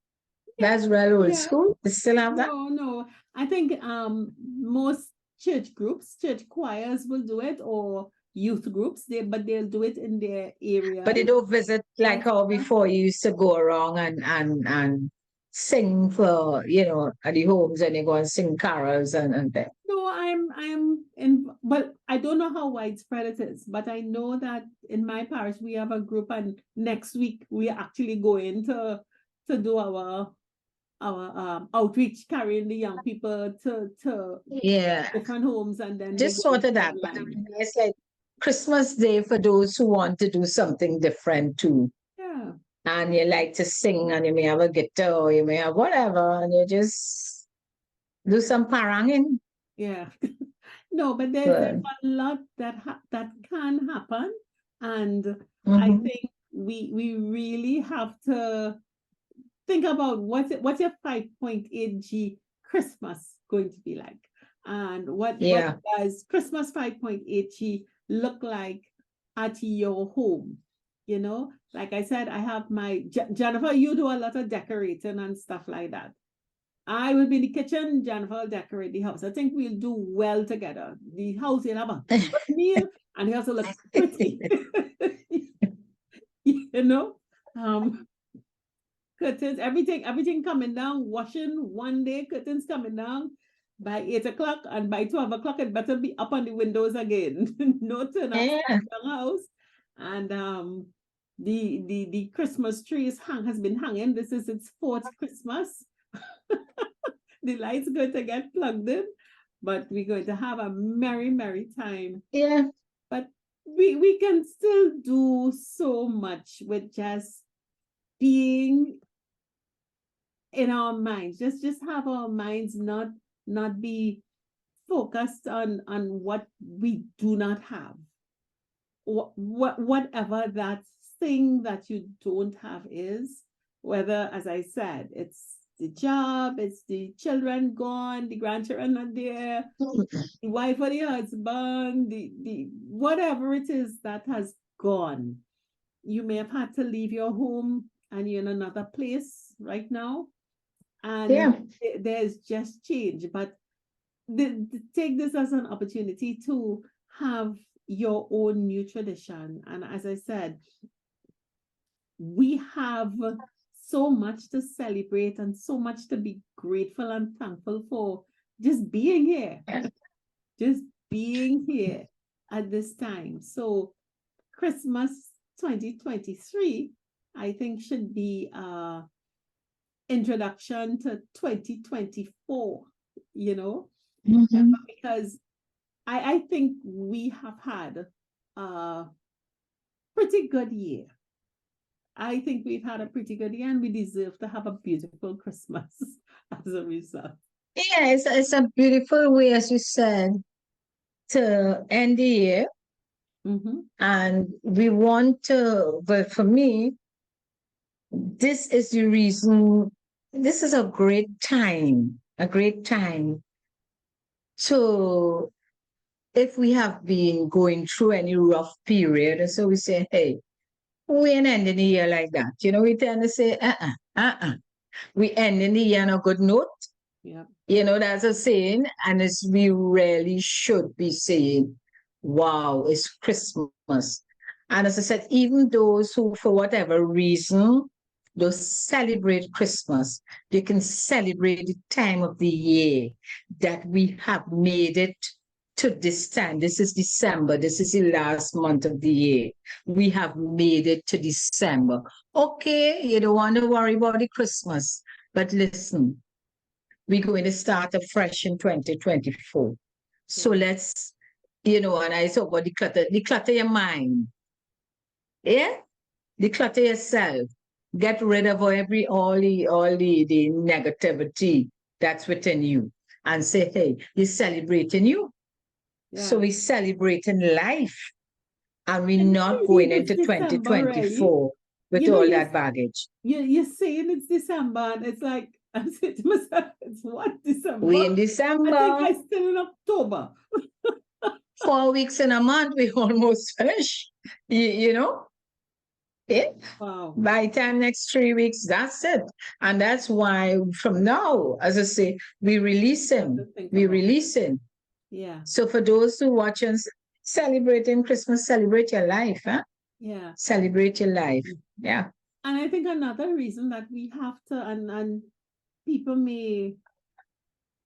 C: That's real old school. They still have that?
D: No. I think most church groups, church choirs will do it, or youth groups, but they'll do it in their area.
C: But they don't visit like how before you used to go around and sing for, at the homes, and you go and sing carols and that.
D: No, I'm in, but I don't know how widespread it is, but I know that in my parish we have a group, and next week we are actually going to do our outreach, carrying the young people to different homes, and then
C: just sort of that. But it's like Christmas Day for those who want to do something different too.
D: Yeah.
C: And you like to sing, and you may have a guitar, or you may have whatever, and you just do some paranging.
D: Yeah. No, but there's a lot that can happen, and I think we really have to think about what's your 5.8G Christmas going to be like, and what does Christmas 5.8G look like at your home? Like I said, I have my Jennifer, you do a lot of decorating and stuff like that. I will be in the kitchen, Jennifer will decorate the house. I think we'll do well together. The house will have a good meal, and the house will look pretty. Curtains, everything coming down, washing one day, curtains coming down by 8 o'clock, and by 12 o'clock it better be up on the windows again. No turn up in the house. And the Christmas tree has been hanging. This is its 4th Christmas. The light's going to get plugged in, but we're going to have a merry, merry time.
C: Yeah.
D: But we can still do so much with just being in our minds. Just have our minds not be focused on what we do not have. Whatever that thing that you don't have is, whether, as I said, it's the job, it's the children gone, the grandchildren not there, the wife or the husband, the whatever it is that has gone. You may have had to leave your home and you're in another place right now, and there's just change. But take this as an opportunity to have your own new tradition. And as I said, we have so much to celebrate and so much to be grateful and thankful for, just being here at this time. So Christmas 2023, I think, should be introduction to 2024, because I think we have had a pretty good year. I think we've had a pretty good year, and we deserve to have a beautiful Christmas as a result.
C: Yeah, it's a beautiful way, as you said, to end the year. And we want to, but for me, this is the reason, this is a great time. So if we have been going through any rough period, and so we say, hey, we ain't ending the year like that. We tend to say, we ending the year on a good note.
D: Yeah.
C: That's a saying, and we really should be saying, wow, it's Christmas. And as I said, even those who, for whatever reason, don't celebrate Christmas, they can celebrate the time of the year that we have made it to this time. This is December. This is the last month of the year. We have made it to December. Okay, you don't want to worry about the Christmas, but listen, we're going to start afresh in 2024. So let's, and I talk about declutter your mind. Yeah? Declutter yourself. Get rid of all the negativity that's within you, and say, hey, you're celebrating you. Yeah. So we're celebrating life, and we're not going into 2024 with all that baggage.
D: You're saying it's December, and it's like I'm saying to myself, it's what, December?
C: We in
D: I think
C: December,
D: I'm still in October.
C: 4 weeks in a month, we almost finish. You know? Yeah.
D: Wow.
C: By the time next 3 weeks, that's it. And that's why from now, as I say, we release him. We release him.
D: Yeah.
C: So for those who watch us celebrating Christmas, celebrate your life, huh?
D: Yeah.
C: Celebrate your life. Yeah.
D: And I think another reason that we have to, and people may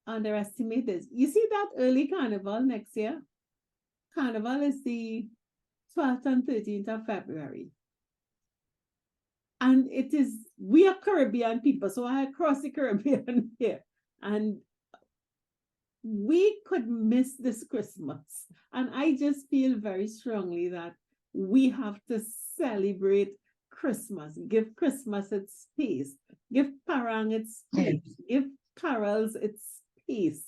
D: underestimate this. You see that early carnival next year? Carnival is the 12th and 13th of February. And we are Caribbean people, so I cross the Caribbean here. And we could miss this Christmas. And I just feel very strongly that we have to celebrate Christmas, give Christmas its space, give Parang its space, give carols its space,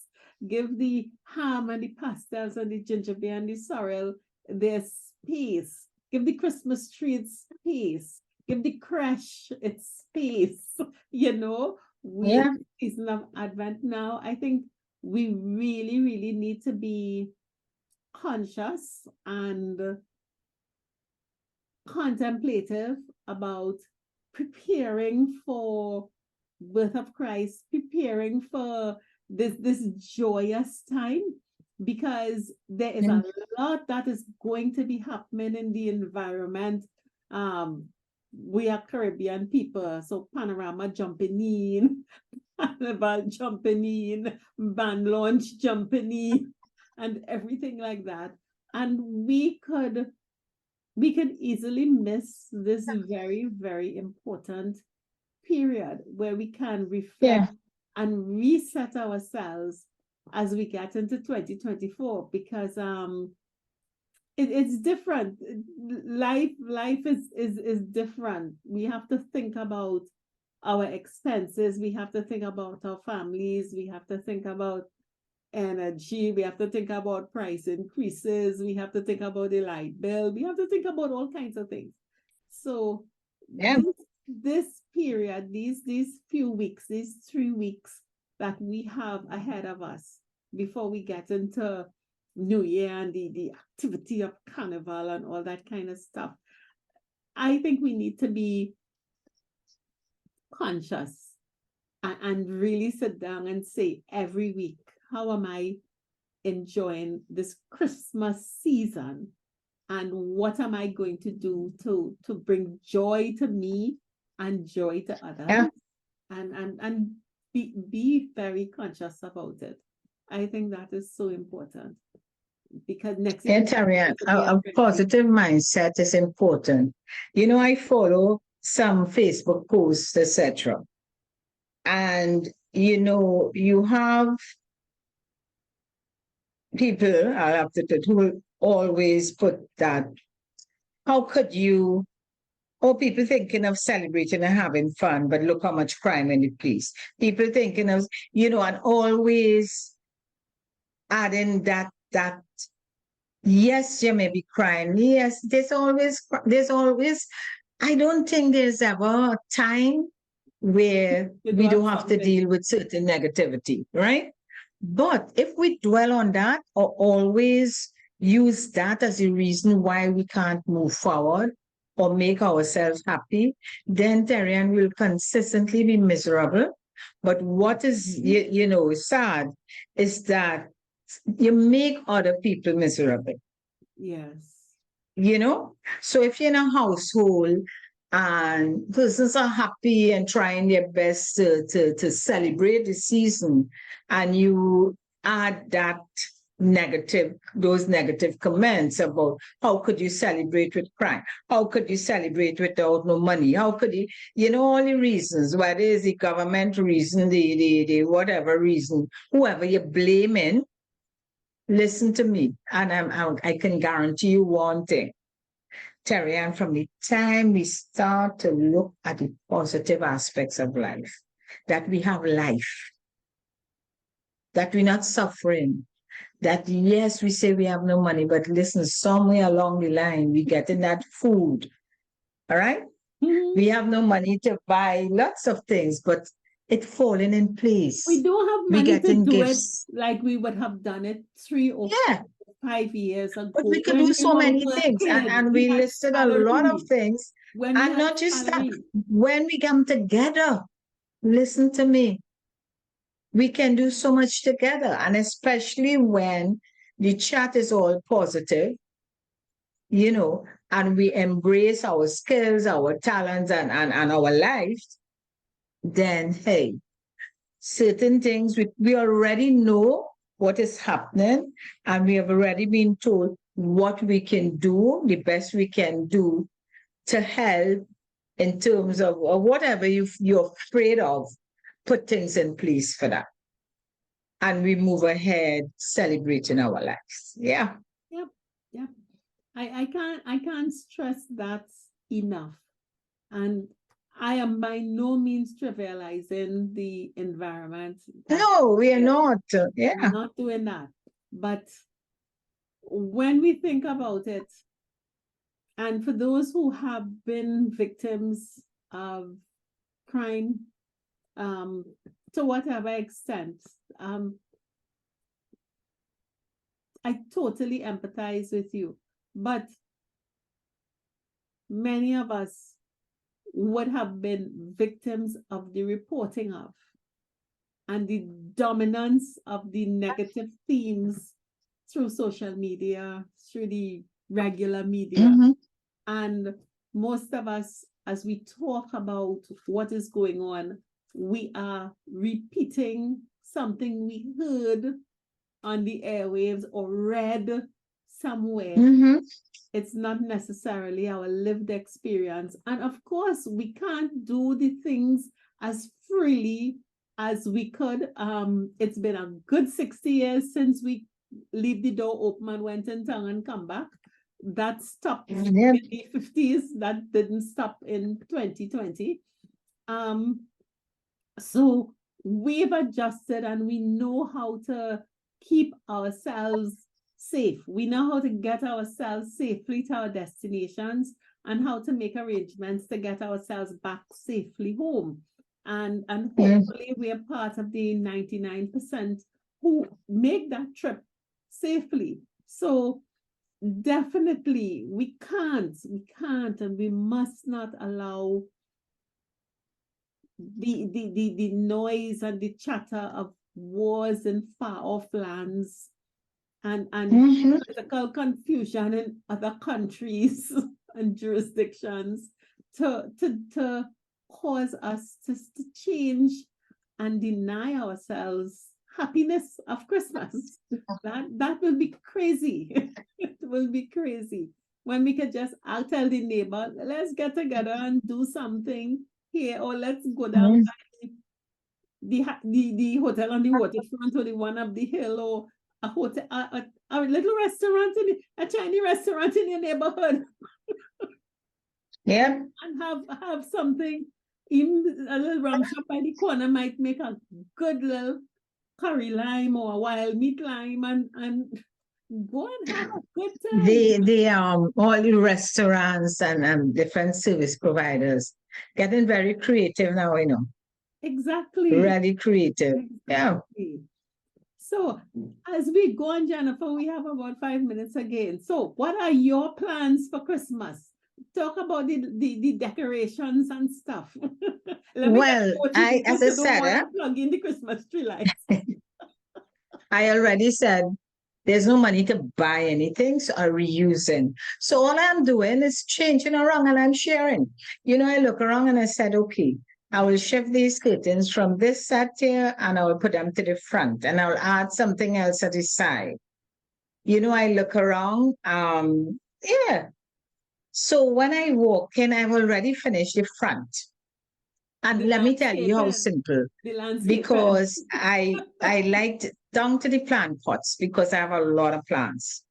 D: give the ham and the pastels and the ginger beer and the sorrel their space, give the Christmas tree its space, give the creche its space. We in the season of Advent now. I think we really, really need to be conscious and contemplative about preparing for birth of Christ, preparing for this joyous time, because there is a lot that is going to be happening in the environment. We are Caribbean people, so panorama jumping in, carnival jumping in, band launch jumping in, and everything like that. And we could easily miss this very, very important period where we can reflect and reset ourselves as we get into 2024, because it's different. Life is different. We have to think about our expenses. We have to think about our families. We have to think about energy. We have to think about price increases. We have to think about the light bill. We have to think about all kinds of things. So this period, these few weeks, these 3 weeks that we have ahead of us before we get into New Year and the activity of Carnival and all that kind of stuff, I think we need to be conscious and really sit down and say every week, how am I enjoying this Christmas season? And what am I going to do to bring joy to me and joy to others? And be very conscious about it. I think that is so important, because next year,
C: Tarian, a positive mindset is important. I follow some Facebook posts, etc. And you have people, I'll have to who will always put that, how could you, people thinking of celebrating and having fun, but look how much crime in the place. People thinking of, and always adding that, yes, you may be crying. Yes, there's always, I don't think there's ever a time where we don't have to deal with certain negativity, right? But if we dwell on that or always use that as a reason why we can't move forward or make ourselves happy, then Terian will consistently be miserable. But what is, sad is that you make other people miserable.
D: Yes.
C: So if you're in a household and persons are happy and trying their best to celebrate the season, and you add those negative comments about how could you celebrate with crime? How could you celebrate without no money? How could you, all the reasons, whether it's the government reason, the whatever reason, whoever you're blaming, listen to me. And I can guarantee you one thing. Terian, from the time we start to look at the positive aspects of life, that we have life, that we're not suffering, that yes, we say we have no money, but listen, somewhere along the line, we getting that food, all right? We have no money to buy lots of things, but it falling in place.
D: We don't have
C: We
D: money to
C: getting
D: do
C: gifts.
D: it like we would have done it 3 or
C: Yeah,
D: 5 years ago.
C: but we could
D: when
C: do
D: we
C: so
D: were
C: many things.
D: working,
C: And
D: we
C: we
D: had
C: listed a lot of
D: salary.
C: things.
D: When we
C: And
D: had
C: not just that,
D: salary.
C: when we come together, listen to me, we can do so much together. And especially when the chat is all positive, you know, and we embrace our skills, our talents, and our lives, then hey, certain things we already know what is happening, and we have already been told what we can do, the best we can do to help in terms of whatever you're afraid of, put things in place for that. And we move ahead celebrating our lives. Yeah.
D: Yep, yep. I can't stress that enough. And I am by no means trivializing the environment.
C: No, we are not. Yeah.
D: I'm not doing that. But when we think about it, and for those who have been victims of crime, to whatever extent, I totally empathize with you. But many of us would have been victims of the reporting of and the dominance of the negative themes through social media, through the regular media.
C: Mm-hmm.
D: And most of us, as we talk about what is going on, we are repeating something we heard on the airwaves or read somewhere.
C: Mm-hmm.
D: It's not necessarily our lived experience. And of course, we can't do the things as freely as we could. It's been a good 60 years since we leave the door open and went in town and come back. That stopped in the 50s. That didn't stop in 2020. So we've adjusted and we know how to keep ourselves safe. We know how to get ourselves safely to our destinations and how to make arrangements to get ourselves back safely home. And hopefully we are part of the 99% who make that trip safely. So definitely we can't and we must not allow the noise and the chatter of wars in far off lands and political confusion in other countries and jurisdictions to cause us to change and deny ourselves happiness of Christmas. That will be crazy. It will be crazy when we could just, I'll tell the neighbor, let's get together and do something here, or let's go down the hotel on the waterfront or the one up the hill, or a hotel, a little restaurant, a Chinese restaurant in your neighborhood.
C: Yeah.
D: And have something. Even a little rum shop by the corner might make a good little curry lime or a wild meat lime and go and have a good time.
C: All the restaurants and different service providers getting very creative now, you know.
D: Exactly.
C: Really creative.
D: Exactly.
C: Yeah.
D: So as we go on, Jennifer, we have about 5 minutes again. So what are your plans for Christmas? Talk about the decorations and stuff.
C: Well, as I said,
D: plug in the Christmas tree lights.
C: I already said there's no money to buy anything, so I'm reusing. So all I'm doing is changing around and I'm sharing. You know, I look around and I said, okay, I will shift these curtains from this set here and I will put them to the front and I'll add something else at the side. You know, I look around, yeah. So when I walk in, I've already finished the front. And let me tell you how simple. Because I liked down to the plant pots because I have a lot of plants.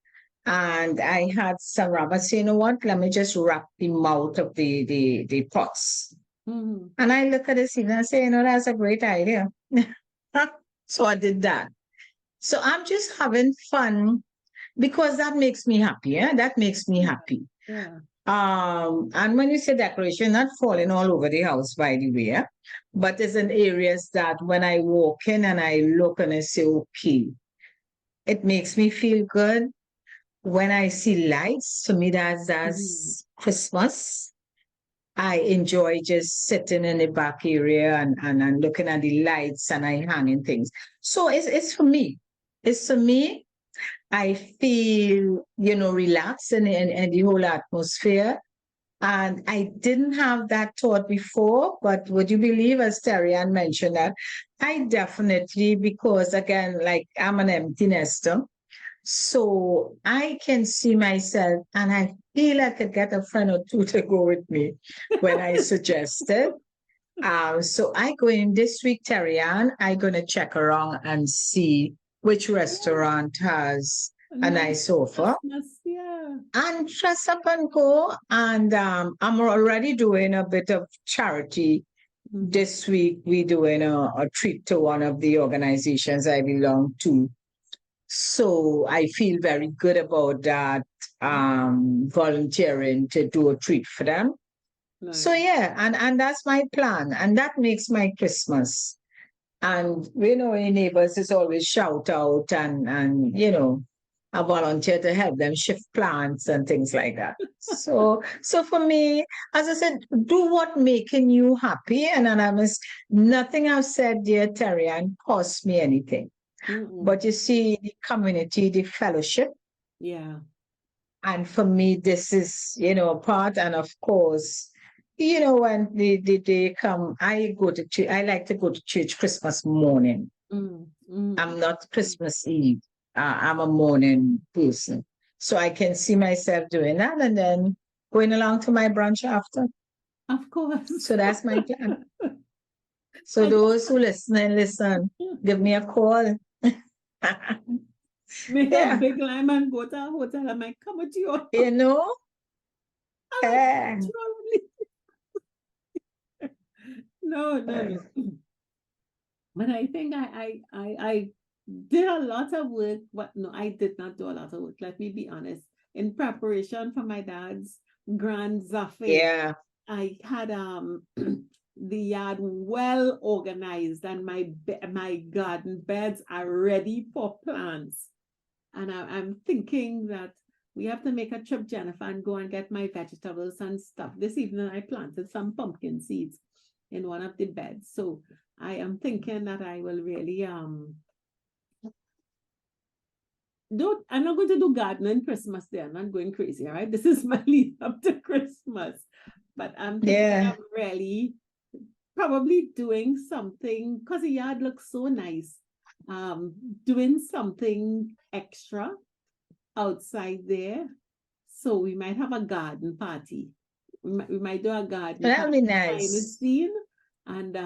C: And I had some rabbits, you know what? Let me just wrap the mouth of the pots. Mm-hmm. And I look at this and I say, you know, that's a great idea. So I did that. So I'm just having fun because that makes me happy. Yeah? That makes me happy.
D: Yeah.
C: And when you say decoration, not falling all over the house, by the way, but it's in areas that when I walk in and I look and I say, okay, it makes me feel good. When I see lights, to me, that's Christmas. I enjoy just sitting in the back area and looking at the lights and I hanging things. So it's for me. It's for me. I feel, relaxed in the whole atmosphere. And I didn't have that thought before, but would you believe, as Terry-Ann mentioned that, I definitely, because again, like I'm an empty nester, so I can see myself and I feel I could get a friend or two to go with me when I suggested. So I go in this week, Terry-Ann, I'm going to check around and see which restaurant has a nice offer.
D: Yeah.
C: And dress up and go. And I'm already doing a bit of charity. This week, we're doing a treat to one of the organizations I belong to. So I feel very good about that, volunteering to do a treat for them.
D: Nice.
C: So yeah, and that's my plan. And that makes my Christmas. And in neighbors is always shout out and I volunteer to help them shift plants and things like that. So for me, as I said, do what making you happy. And nothing I've said, dear Terry-Ann, cost me anything. But you see, the community, the fellowship.
D: Yeah.
C: And for me, this is, a part. And of course, when the day come, I go to church. I like to go to church Christmas morning. I'm not Christmas Eve. I'm a morning person. So I can see myself doing that and then going along to my brunch after.
D: Of course.
C: So that's my plan. So those who listen, give me a call.
D: Make a big line and go to a hotel. I might come with you. No. But I think I did a lot of work. No, I did not do a lot of work. Let me be honest. In preparation for my dad's grand Zafir,
C: yeah,
D: I had the yard well organized and my garden beds are ready for plants. And I'm thinking that we have to make a trip, Jennifer, and go and get my vegetables and stuff. This evening I planted some pumpkin seeds in one of the beds. So I am thinking that I will really I'm not going to do gardening Christmas Day. I'm not going crazy, all right? This is my lead up to Christmas. But I'm thinking of really probably doing something because the yard looks so nice. Doing something extra outside there. So we might have a garden party. We might do a garden
C: that'd
D: party
C: be nice.
D: Scene and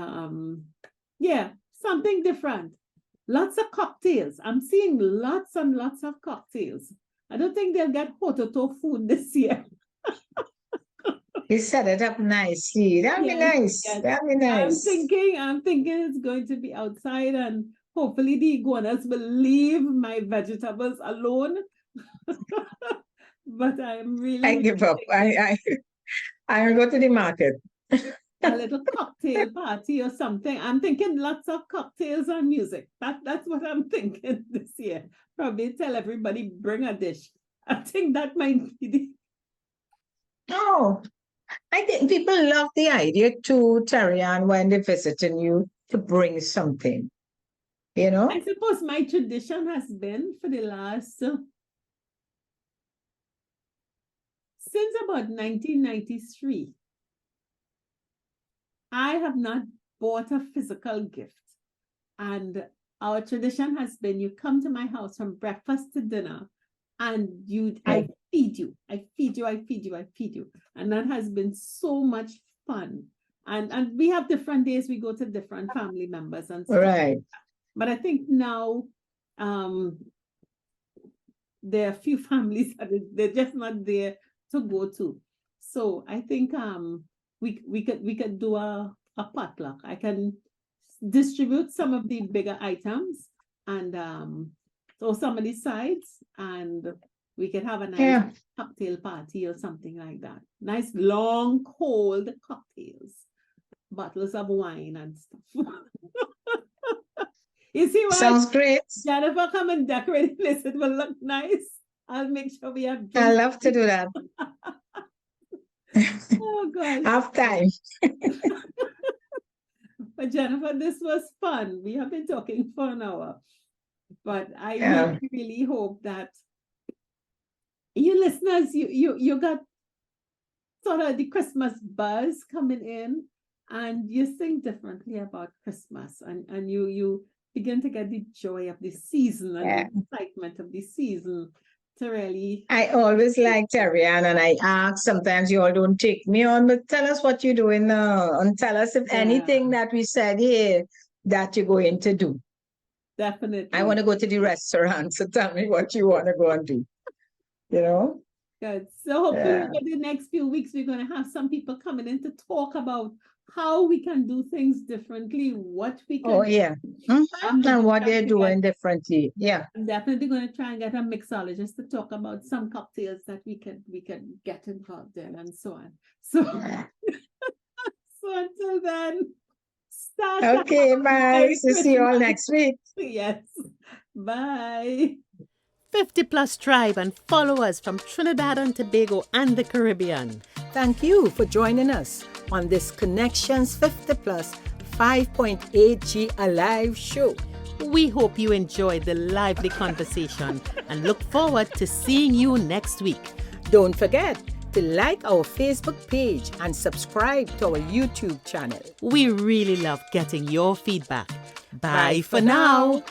D: something different. Lots of cocktails. I'm seeing lots and lots of cocktails. I don't think they'll get potato food this year.
C: You set it up nicely. That'd be nice.
D: Yes.
C: That'd be nice.
D: I'm thinking it's going to be outside and hopefully the iguanas will leave my vegetables alone. But I'm really
C: I give up. I'll go to the market.
D: A little cocktail party or something. I'm thinking lots of cocktails and music. That's what I'm thinking this year. Probably tell everybody bring a dish. I think that might be the...
C: Oh, I think people love the idea too, Terry-Ann, when they're visiting you to bring something.
D: I suppose my tradition has been for the last since about 1993. I have not bought a physical gift. And our tradition has been you come to my house from breakfast to dinner and I feed you. And that has been so much fun. And we have different days we go to different family members and stuff.
C: Right.
D: But I think now there are a few families that they're just not there to go to. So I think we could do a potluck. I can distribute some of the bigger items and so some of the sides, and We could have a nice
C: Yeah.
D: cocktail party or something like that. Nice long cold cocktails, bottles of wine and stuff. You see what?
C: Sounds great.
D: Jennifer, come and decorate this. It will look nice. I'll make sure we have
C: I
D: drinks.
C: love to do that.
D: Oh gosh.
C: Have time.
D: But Jennifer, this was fun. We have been talking for an hour. But I
C: Yeah.
D: really hope that you listeners, you got sort of the Christmas buzz coming in, and you think differently about Christmas, and you begin to get the joy of the season and
C: Yeah.
D: the excitement of the season to really.
C: I always like Terry-Ann, and I ask, sometimes you all don't take me on, but tell us what you're doing and tell us if
D: Yeah.
C: anything that we said here that you're going to do.
D: Definitely.
C: I want to go to the restaurant, so tell me what you want to go and do. You know?
D: Good. So hopefully
C: Yeah.
D: over the next few weeks, we're going to have some people coming in to talk about how we can do things differently, what we can
C: Oh, yeah.
D: I'm
C: And
D: gonna
C: what
D: try
C: they're
D: to
C: doing differently. Yeah.
D: I'm definitely going to try and get a mixologist to talk about some cocktails that we can get involved in and so on. So, so until then, start.
C: Okay, bye.
D: Merry
C: So see you all
D: Christmas.
C: next week.
D: Yes. Bye.
A: 50 Plus Tribe and follow us from Trinidad and Tobago and the Caribbean.
B: Thank you for joining us on this Connections 50 Plus 5.8G Alive show.
A: We hope you enjoyed the lively conversation and look forward to seeing you next week.
B: Don't forget to like our Facebook page and subscribe to our YouTube channel.
A: We really love getting your feedback. Bye
B: Bye
A: for
B: for
A: now.
B: now.